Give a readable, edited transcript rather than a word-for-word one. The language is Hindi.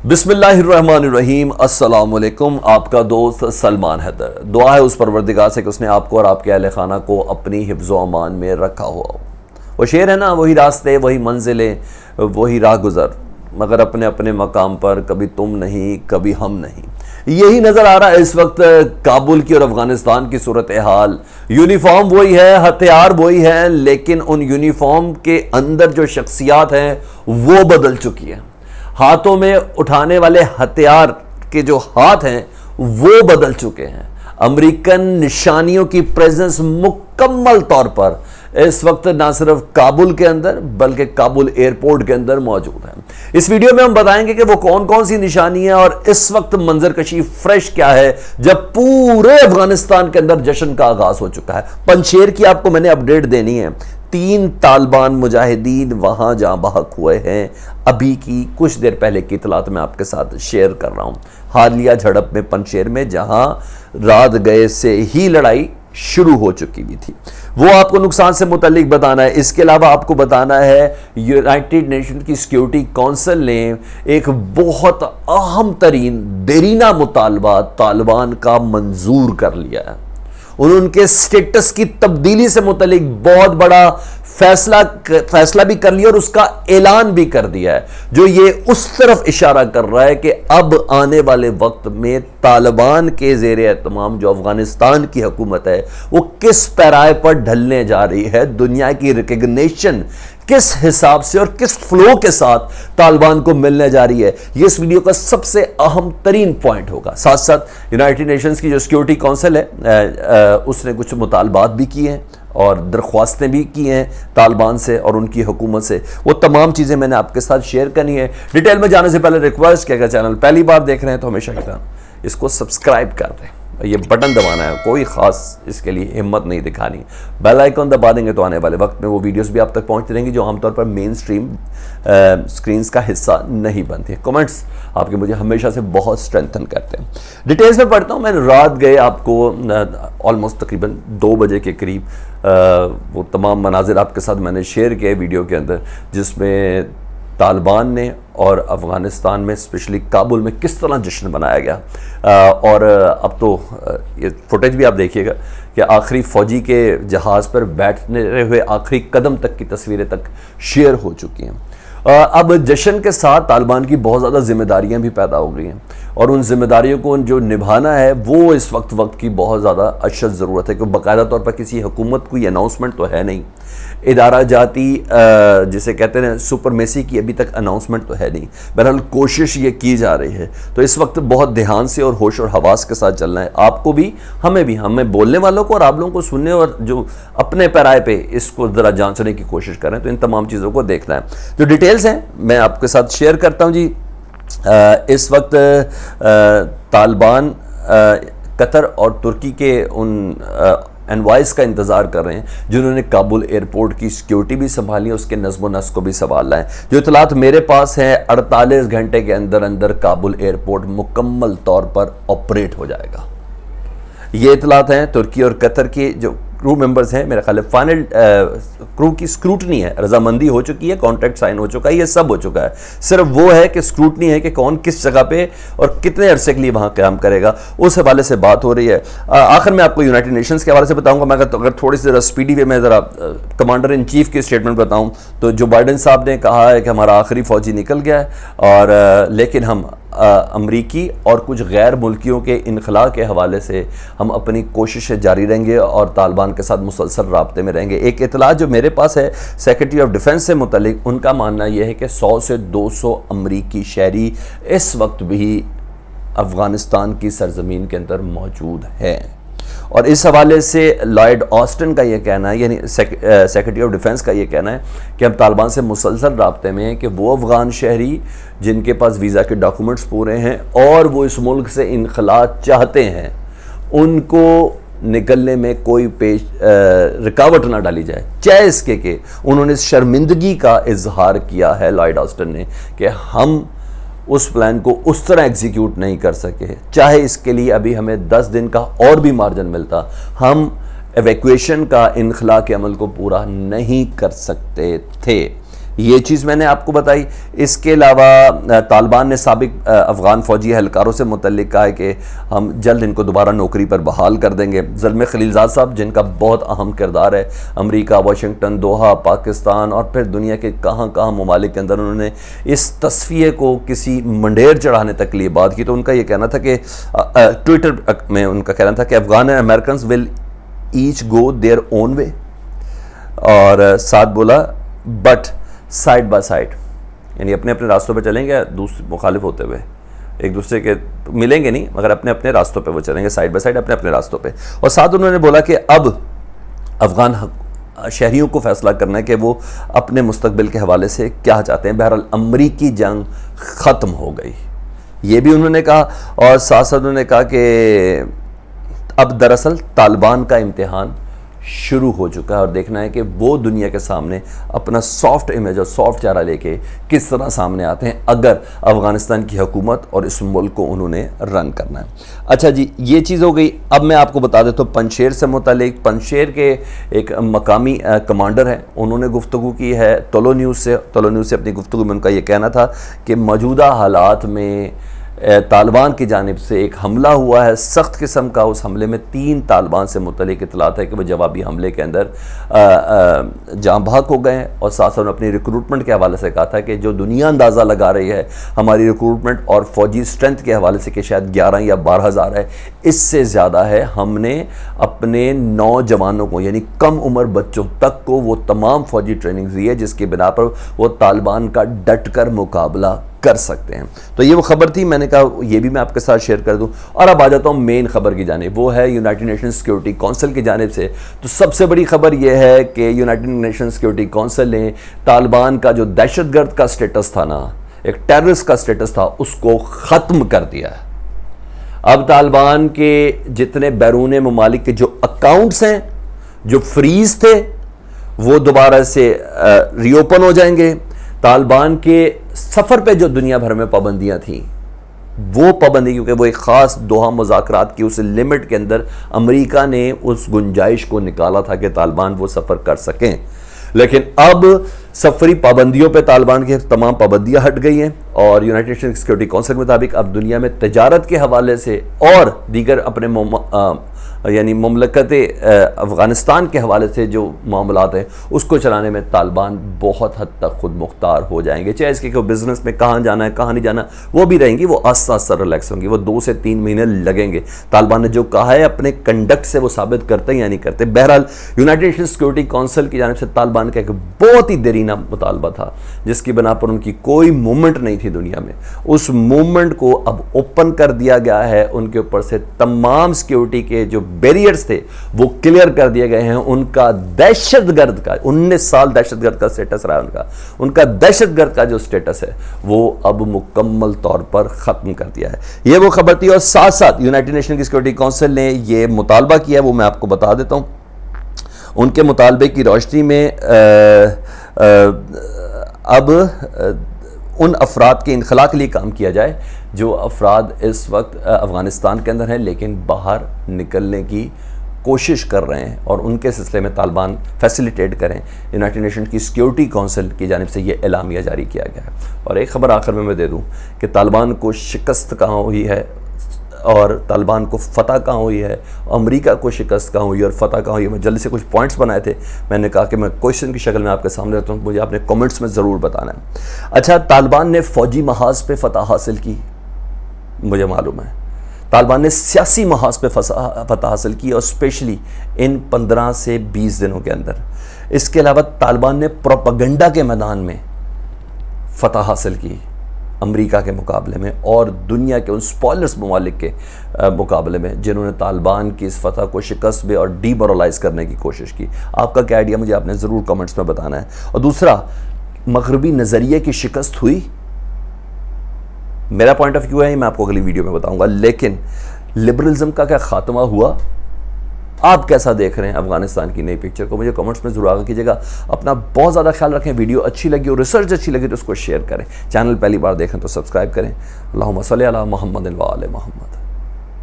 बिस्मिल्लाहिर्रहमानिर्रहीम। अस्सलाम वालेकुम। आपका दोस्त सलमान हैदर। दुआ है उस परवरदिगार से कि उसने आपको और आपके अहले खाना को अपनी हिफ्ज़ व अमान में रखा हुआ हो। वो शेर है ना, वही रास्ते वही मंजिलें वही राह गुज़र, मगर अपने अपने मकाम पर कभी तुम नहीं कभी हम नहीं। यही नज़र आ रहा है इस वक्त काबुल की और अफगानिस्तान की सूरत हाल। यूनिफॉर्म वही है, हथियार वही है, लेकिन उन यूनिफॉर्म के अंदर जो शख्सियात हैं वो बदल चुकी है। हाथों में उठाने वाले हथियार के जो हाथ हैं वो बदल चुके हैं। अमेरिकन निशानियों की प्रेजेंस मुकम्मल तौर पर इस वक्त ना सिर्फ काबुल के अंदर बल्कि काबुल एयरपोर्ट के अंदर मौजूद है। इस वीडियो में हम बताएंगे कि वो कौन कौन सी निशानी है और इस वक्त मंजरकशी फ्रेश क्या है जब पूरे अफगानिस्तान के अंदर जश्न का आगाज हो चुका है। पंजशेर की आपको मैंने अपडेट देनी है। 3 तालिबान मुजाहिदीन वहां जहां बहक हुए हैं। अभी की कुछ देर पहले की इतलात मैं आपके साथ शेयर कर रहा हूं। हालिया झड़प में पंजशेर में जहां रात गए से ही लड़ाई शुरू हो चुकी भी थी, वो आपको नुकसान से मुतल्लिक बताना है। इसके अलावा आपको बताना है यूनाइटेड नेशन की सिक्योरिटी काउंसिल ने एक बहुत अहम तरीन देरीना मुतालबा तालिबान का मंजूर कर लिया है। उनके स्टेटस की तब्दीली से मुतल्लिक बहुत बड़ा फैसला भी कर लिया और उसका ऐलान भी कर दिया है, जो ये उस तरफ इशारा कर रहा है कि अब आने वाले वक्त में तालिबान के ज़ेरे एहतमाम जो अफगानिस्तान की हुकूमत है वो किस पैराए पर ढलने जा रही है, दुनिया की रिकग्निशन किस हिसाब से और किस फ्लो के साथ तालिबान को मिलने जा रही है। ये इस वीडियो का सबसे अहम तरीन पॉइंट होगा। साथ साथ यूनाइटेड नेशंस की जो सिक्योरिटी काउंसिल है उसने कुछ मुतालबात भी किए हैं और दरख्वास्तें भी की हैं तालिबान से और उनकी हुकूमत से। वो तमाम चीज़ें मैंने आपके साथ शेयर करनी है। डिटेल में जाने से पहले रिक्वेस्ट कि अगर चैनल पहली बार देख रहे हैं तो हमेशा की तरह इसको सब्सक्राइब कर दें, ये बटन दबाना है, कोई ख़ास इसके लिए हिम्मत नहीं दिखानी। बेल आइकन दबा देंगे तो आने वाले वक्त में वो वीडियोस भी आप तक पहुंचती रहेंगी जो आमतौर पर मेन स्ट्रीम स्क्रीन्स का हिस्सा नहीं बनती है। कमेंट्स आपके मुझे हमेशा से बहुत स्ट्रेंथन करते हैं। डिटेल्स में पढ़ता हूँ। मैंने रात गए आपको ऑलमोस्ट तकरीबन 2 बजे के करीब वो तमाम मनाजिर आपके साथ मैंने शेयर किए वीडियो के अंदर, जिसमें तालिबान ने और अफ़गानिस्तान में स्पेशली काबुल में किस तरह जश्न मनाया गया। और अब तो ये फुटेज भी आप देखिएगा कि आखिरी फ़ौजी के जहाज़ पर बैठने हुए आखिरी कदम तक की तस्वीरें तक शेयर हो चुकी हैं। अब जश्न के साथ तालिबान की बहुत ज़्यादा जिम्मेदारियां भी पैदा हो गई हैं और उन जिम्मेदारियों को जो निभाना है वो इस वक्त की बहुत ज़्यादा अशद ज़रूरत है, क्योंकि बाकायदा तौर पर किसी हुकूमत कोई अनाउंसमेंट तो है नहीं। इदारा जाती जिसे कहते हैं सुपरमेसी की अभी तक अनाउंसमेंट तो है नहीं। बहरहाल कोशिश ये की जा रही है, तो इस वक्त बहुत ध्यान से और होश और हवास के साथ चलना है। आपको भी हमें बोलने वालों को और आप लोगों को सुनने और जो अपने पैराए पे इसको ज़रा जांचने की कोशिश करें, तो इन तमाम चीज़ों को देखना है। जो डिटेल्स हैं मैं आपके साथ शेयर करता हूँ जी। इस वक्त तालिबान कतर और तुर्की के उन एनवाइस का इंतज़ार कर रहे हैं जिन्होंने काबुल एयरपोर्ट की सिक्योरिटी भी संभाली है, उसके नज़्म व नस्क को भी संभालना है। जो इतलात मेरे पास है 48 घंटे के अंदर अंदर काबुल एयरपोर्ट मुकम्मल तौर पर ऑपरेट हो जाएगा। ये इतलात हैं तुर्की और कतर की जो क्रू मेंबर्स हैं। मेरा ख्याल है फाइनल क्रू की स्क्रूटनी है, रजामंदी हो चुकी है, कॉन्ट्रैक्ट साइन हो चुका है, ये सब हो चुका है। सिर्फ वो है कि स्क्रूटनी है कि कौन किस जगह पे और कितने अरसे के लिए वहाँ काम करेगा, उस हवाले से बात हो रही है। आखिर में आपको यूनाइटेड नेशंस के हवाले से बताऊंगा। मैं अगर थोड़ी सी ज़रा स्पीडी वे में ज़रा कमांडर इन चीफ की स्टेटमेंट बताऊँ तो जो बाइडन साहब ने कहा है कि हमारा आखिरी फ़ौजी निकल गया है और लेकिन हम अमरीकी और कुछ गैर मुल्कियों के इनखला के हवाले से हम अपनी कोशिशें जारी रहेंगे और तालिबान के साथ मुसलसल राब्ते में रहेंगे। एक इतला जो मेरे पास है सेक्रेटरी ऑफ डिफेंस से मुतल्लिक, उनका मानना यह है कि 100 से 200 अमरीकी शहरी इस वक्त भी अफ़गानिस्तान की सरजमीन के अंदर मौजूद हैं। और इस हवाले से लॉयड ऑस्टिन का ये कहना है, यानी सेक्रेटरी ऑफ डिफेंस का ये कहना है कि हम तालिबान से मुसलसल राब्ते में हैं कि वो अफ़गान शहरी जिनके पास वीज़ा के डॉक्यूमेंट्स पूरे हैं और वो इस मुल्क से इनखला चाहते हैं, उनको निकलने में कोई रुकावट ना डाली जाए, चाहे इसके कि उन्होंने शर्मिंदगी का इजहार किया है लॉयड ऑस्टिन ने कि हम उस प्लान को उस तरह एग्जीक्यूट नहीं कर सके, चाहे इसके लिए अभी हमें 10 दिन का और भी मार्जिन मिलता, हम एवैक्यूएशन का इनखला के अमल को पूरा नहीं कर सकते थे। ये चीज़ मैंने आपको बताई। इसके अलावा तालिबान ने साबिक अफ़गान फ़ौजी एहलकारों से मुतल्लिक कहा है कि हम जल्द इनको दोबारा नौकरी पर बहाल कर देंगे। ज़ल्मे खलीलज़ाद साहब, जिनका बहुत अहम किरदार है, अमेरिका, वाशिंगटन, दोहा, पाकिस्तान और फिर दुनिया के कहाँ कहाँ ममालिक के अंदर उन्होंने इस तस्फिये को किसी मंडेर चढ़ाने तक के लिए बात की। तो उनका ये कहना था कि ट्विटर में उनका कहना था कि Afghan and American will each go their own way, और साथ बोला बट साइड बाय साइड, यानी अपने अपने रास्तों पे चलेंगे, दूसरे मुखालिफ होते हुए, एक दूसरे के मिलेंगे नहीं मगर अपने अपने रास्तों पे वो चलेंगे, साइड बाय साइड अपने अपने रास्तों पे। और साथ उन्होंने बोला कि अब अफ़गान शहरियों को फैसला करना है कि वो अपने मुस्तकबिल के हवाले से क्या चाहते हैं। बहरहाल अमरीकी जंग ख़त्म हो गई, ये भी उन्होंने कहा। और साथ साथ उन्होंने कहा कि अब दरअसल तालिबान का इम्तिहान शुरू हो चुका है और देखना है कि वो दुनिया के सामने अपना सॉफ्ट इमेज और सॉफ्ट चेहरा लेके किस तरह सामने आते हैं, अगर अफ़गानिस्तान की हुकूमत और इस मुल्क को उन्होंने रन करना है। अच्छा जी, ये चीज़ हो गई। अब मैं आपको बता देता हूँ पंजशेर से मुतालिक। पंजशेर के एक मकामी कमांडर हैं, उन्होंने गुफ्तगू की है तलो न्यूज़ से। तलो न्यूज़ से अपनी गुफ्तगू में उनका ये कहना था कि मौजूदा हालात में तालिबान की जानिब से एक हमला हुआ है सख्त किस्म का। उस हमले में 3 तालिबान से मुतल्लिक इतलात है कि वो जवाबी हमले के अंदर जाँ भाग हो गए हैं। और साथ साथ अपनी रिक्रूटमेंट के हवाले से कहा था कि जो दुनिया अंदाज़ा लगा रही है हमारी रिक्रूटमेंट और फ़ौजी स्ट्रेंथ के हवाले से कि शायद 11 या 12 हज़ार है, इससे ज़्यादा है। हमने अपने नौजवानों को, यानी कम उम्र बच्चों तक को वो तमाम फ़ौजी ट्रेनिंग दी है जिसकी बिना पर वो तालिबान का डट कर मुकाबला कर सकते हैं। तो ये वो खबर थी, मैंने कहा ये भी मैं आपके साथ शेयर कर दूं। और अब आ जाता हूं मेन खबर की जानिब, वो है यूनाइटेड नेशन सिक्योरिटी काउंसिल की जानिब से। तो सबसे बड़ी खबर यह है कि यूनाइटेड नेशन सिक्योरिटी काउंसिल ने तालिबान का जो दहशतगर्द का स्टेटस था ना, एक टेररिस्ट का स्टेटस था, उसको ख़त्म कर दिया है। अब तालिबान के जितने बैरून ममालिक के जो अकाउंट्स हैं जो फ्रीज थे वो दोबारा से रीओपन हो जाएंगे। तालिबान के सफ़र पे जो दुनिया भर में पाबंदियां थीं वो पाबंदी, क्योंकि वो एक ख़ास दोहा मुज़ाकरात की उस लिमिट के अंदर अमेरिका ने उस गुंजाइश को निकाला था कि तालिबान वो सफ़र कर सकें, लेकिन अब सफरी पाबंदियों पे तालिबान की तमाम पाबंदियां हट गई हैं। और यूनाइटेड नेशन सिक्योरिटी काउंसिल के मुताबिक अब दुनिया में तजारत के हवाले से और दीगर अपने यानी मुमलकत अफ़गानिस्तान के हवाले से जो मामलात हैं उसको चलाने में तालिबान बहुत हद तक खुद मुख्तार हो जाएंगे। चाहे इसके बिज़नेस में कहाँ जाना है कहाँ नहीं जाना वो भी रहेंगी, वो आस्ता आस्ता रिलैक्स होंगी। वो 2 से 3 महीने लगेंगे। तालिबान ने जो कहा है अपने कंडक्ट से वो साबित करते हैं या नहीं करते। बहरहाल यूनाइटेड नेशन सिक्योरिटी काउंसिल की जानिब से तालिबान का एक बहुत ही देरीना मुतालबा था जिसकी बना पर उनकी कोई मूवमेंट नहीं थी दुनिया में। उस मूवमेंट को अब ओपन कर दिया गया है। उनके ऊपर से तमाम सिक्योरिटी के जो बैरियर्स थे वो क्लियर कर दिए गए हैं। उनका दहशतगर्द का 19 साल दहशतगर्द का स्टेटस रहा है उनका दहशतगर्द का जो स्टेटस है वो अब मुकम्मल तौर पर खत्म कर दिया है। ये वो खबर थी। और साथ साथ यूनाइटेड नेशन की सिक्योरिटी काउंसिल ने ये मुतालबा किया, वो मैं आपको बता देता हूं। उनके मुतालबे की रोशनी में अब उन अफराद के इनखला के लिए काम किया जाए जो अफराद इस वक्त अफ़गानिस्तान के अंदर हैं लेकिन बाहर निकलने की कोशिश कर रहे हैं, और उनके सिलसिले में तालिबान फैसिलिटेट करें। यूनाइटेड नेशन की सिक्योरिटी काउंसिल की जानिब से ये एलामिया जारी किया गया है। और एक ख़बर आखिर में मैं दे दूँ कि तालिबान को शिकस्त कहाँ हुई है और तालिबान को फ़तह कहाँ हुई है, अमेरिका को शिकस्त कहाँ हुई है और फ़तह कहाँ हुई है। मैं जल्दी से कुछ पॉइंट्स बनाए थे, मैंने कहा कि मैं क्वेश्चन की शक्ल में आपके सामने रखता हूँ, मुझे आपने कमेंट्स में ज़रूर बताना है। अच्छा, तालिबान ने फ़ौजी महाज पे फ़तह हासिल की, मुझे मालूम है। तालिबान ने सियासी महाज पे फ़तह हासिल की और स्पेशली इन 15 से 20 दिनों के अंदर। इसके अलावा तालिबान ने प्रोपेगेंडा के मैदान में फ़तह हासिल की अमेरिका के मुकाबले में और दुनिया के उन स्पॉयलर्स ममालिक के मुकाबले में जिन्होंने तालिबान की इस फतह को शिकस्त में और डीमोरलाइज करने की कोशिश की। आपका क्या आइडिया मुझे आपने ज़रूर कमेंट्स में बताना है। और दूसरा, मगरबी नज़रिए की शिकस्त हुई, मेरा पॉइंट ऑफ व्यू है, मैं आपको अगली वीडियो में बताऊंगा। लेकिन लिबरलिज्म का क्या खात्मा हुआ, आप कैसा देख रहे हैं अफगानिस्तान की नई पिक्चर को, मुझे कमेंट्स में जरूर आगे कीजिएगा। अपना बहुत ज़्यादा ख्याल रखें। वीडियो अच्छी लगी और रिसर्च अच्छी लगी तो उसको शेयर करें। चैनल पहली बार देखें तो सब्सक्राइब करें। अल्लाहुम्मा सल्ली अला मुहम्मद व आले मुहम्मद।